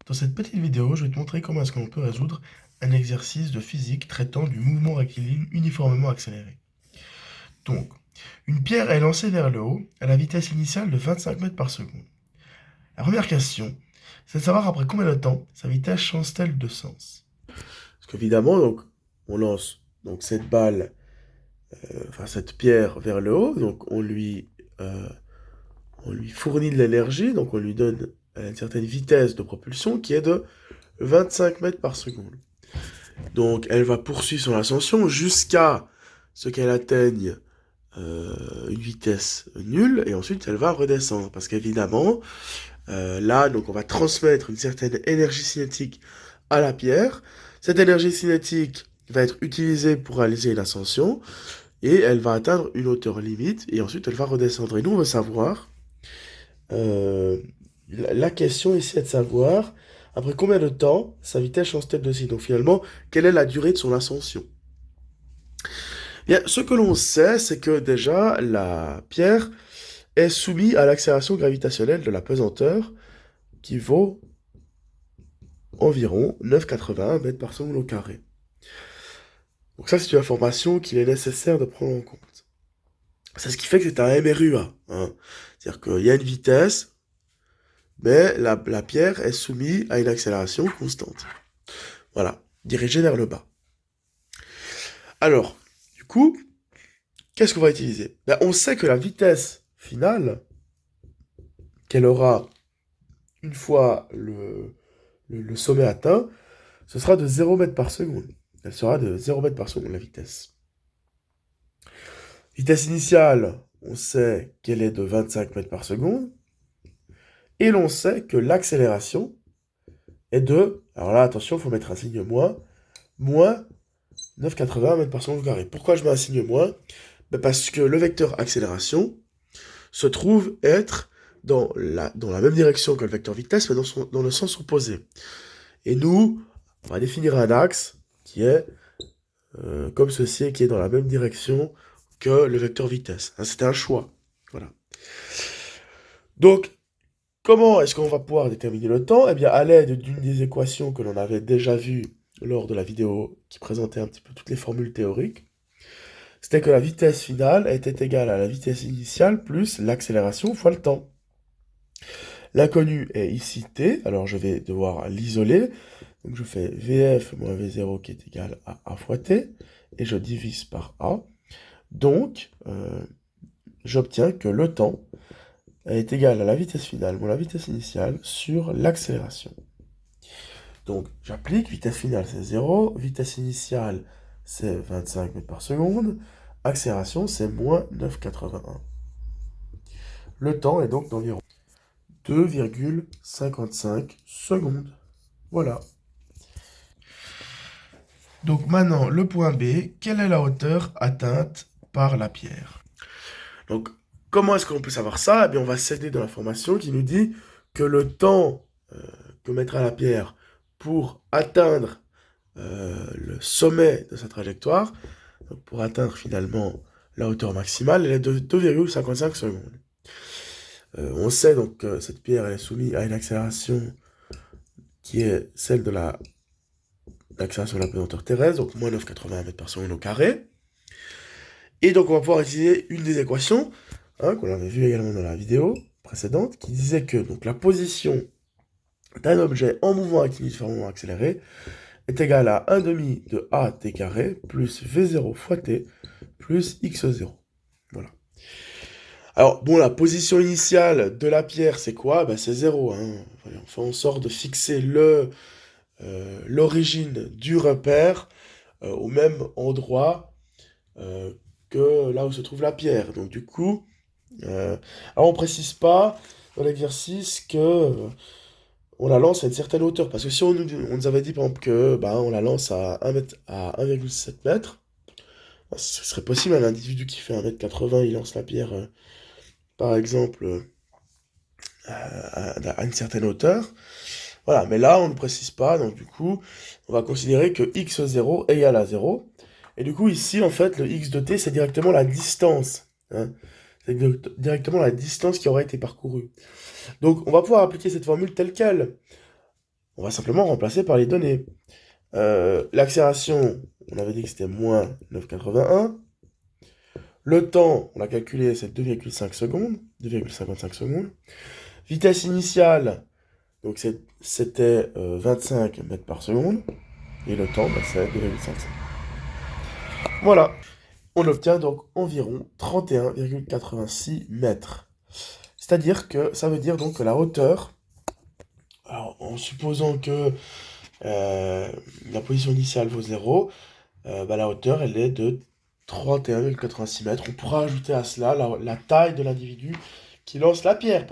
Dans cette petite vidéo, je vais te montrer comment est-ce qu'on peut résoudre un exercice de physique traitant du mouvement rectiligne uniformément accéléré. Donc, une pierre est lancée vers le haut à la vitesse initiale de 25 mètres par seconde. La première question, c'est de savoir après combien de temps sa vitesse change-t-elle de sens. Parce qu'évidemment, donc, on lance donc, cette balle, cette pierre vers le haut, donc on lui fournit de l'énergie, donc on lui donne une certaine vitesse de propulsion qui est de 25 mètres par seconde. Donc elle va poursuivre son ascension jusqu'à ce qu'elle atteigne une vitesse nulle, et ensuite elle va redescendre. Parce qu'évidemment, là, donc on va transmettre une certaine énergie cinétique à la pierre. Cette énergie cinétique va être utilisée pour réaliser l'ascension, et elle va atteindre une hauteur limite, et ensuite elle va redescendre. Et nous, on veut savoir, la question ici est de savoir, après combien de temps sa vitesse change-t-elle de signe. Donc finalement, quelle est la durée de son ascension? Bien, ce que l'on sait, c'est que déjà, la pierre est soumise à l'accélération gravitationnelle de la pesanteur, qui vaut environ 9,81 mètres par seconde au carré. Donc ça, c'est une information qu'il est nécessaire de prendre en compte. C'est ce qui fait que c'est un MRUA. C'est-à-dire qu'il y a une vitesse, mais la pierre est soumise à une accélération constante. Voilà, dirigée vers le bas. Alors, du coup, qu'est-ce qu'on va utiliser? On sait que la vitesse finale qu'elle aura une fois le sommet atteint, ce sera de 0 mètres par seconde. Elle sera de 0 mètres par seconde, la vitesse. Vitesse initiale, on sait qu'elle est de 25 mètres par seconde. Et l'on sait que l'accélération est de, alors là, attention, il faut mettre un signe moins 9,80 mètres par seconde au carré. Pourquoi je mets un signe moins? Parce que le vecteur accélération se trouve être dans la même direction que le vecteur vitesse, mais dans le sens opposé. Et nous, on va définir un axe qui est comme ceci, et qui est dans la même direction que le vecteur vitesse. C'était un choix. Voilà. Donc, comment est-ce qu'on va pouvoir déterminer le temps? Eh bien, à l'aide d'une des équations que l'on avait déjà vues lors de la vidéo qui présentait un petit peu toutes les formules théoriques, c'était que la vitesse finale était égale à la vitesse initiale plus l'accélération fois le temps. L'inconnu est ici t, alors je vais devoir l'isoler. Donc je fais Vf moins V0 qui est égal à A fois t, et je divise par A. Donc, j'obtiens que le temps est égal à la vitesse finale moins la vitesse initiale sur l'accélération. Donc, j'applique, vitesse finale c'est 0, vitesse initiale c'est 25 mètres par seconde, accélération c'est moins 9,81. Le temps est donc d'environ 2,55 secondes. Voilà. Donc maintenant, le point B, quelle est la hauteur atteinte par la pierre? Donc, comment est-ce qu'on peut savoir ça? Eh bien, on va s'aider de l'information qui nous dit que le temps que mettra la pierre pour atteindre le sommet de sa trajectoire, donc pour atteindre finalement la hauteur maximale, elle est de 2,55 secondes. On sait donc que cette pierre elle est soumise à une accélération qui est celle de l'accélération de la pesanteur terrestre, donc moins 9,80 mètres par seconde au carré. Et donc on va pouvoir utiliser une des équations, qu'on avait vu également dans la vidéo précédente, qui disait que donc, la position d'un objet en mouvement avec uniformément accéléré est égale à 1 demi de a t carré plus v0 fois t plus x0. Voilà. Alors, bon, la position initiale de la pierre, c'est quoi? C'est 0. On fait en sorte de fixer l'origine du repère au même endroit que là où se trouve la pierre. Donc, du coup, alors on précise pas dans l'exercice que on la lance à une certaine hauteur. Parce que si on nous avait dit, par exemple, que on la lance à 1,7 mètre, ce serait possible, un individu qui fait 1,80 m, il lance la pierre, par exemple, à une certaine hauteur. Voilà, mais là, on ne précise pas, donc du coup, on va considérer que x0 égale à 0. Et du coup, ici, en fait, le x de t, c'est directement la distance. C'est directement la distance qui aura été parcourue. Donc, on va pouvoir appliquer cette formule telle quelle. on va simplement remplacer par les données. L'accélération, on avait dit que c'était moins 9,81. Le temps, on a calculé, c'est 2,5 secondes, 2,55 secondes. Vitesse initiale, donc c'était 25 mètres par seconde. Et le temps, bah, c'est 2,5 secondes. Voilà. On obtient donc environ 31,86 mètres. C'est-à-dire que ça veut dire donc que la hauteur, alors en supposant que la position initiale vaut 0, bah, la hauteur elle est de 31,86 mètres. On pourra ajouter à cela la taille de l'individu qui lance la pierre.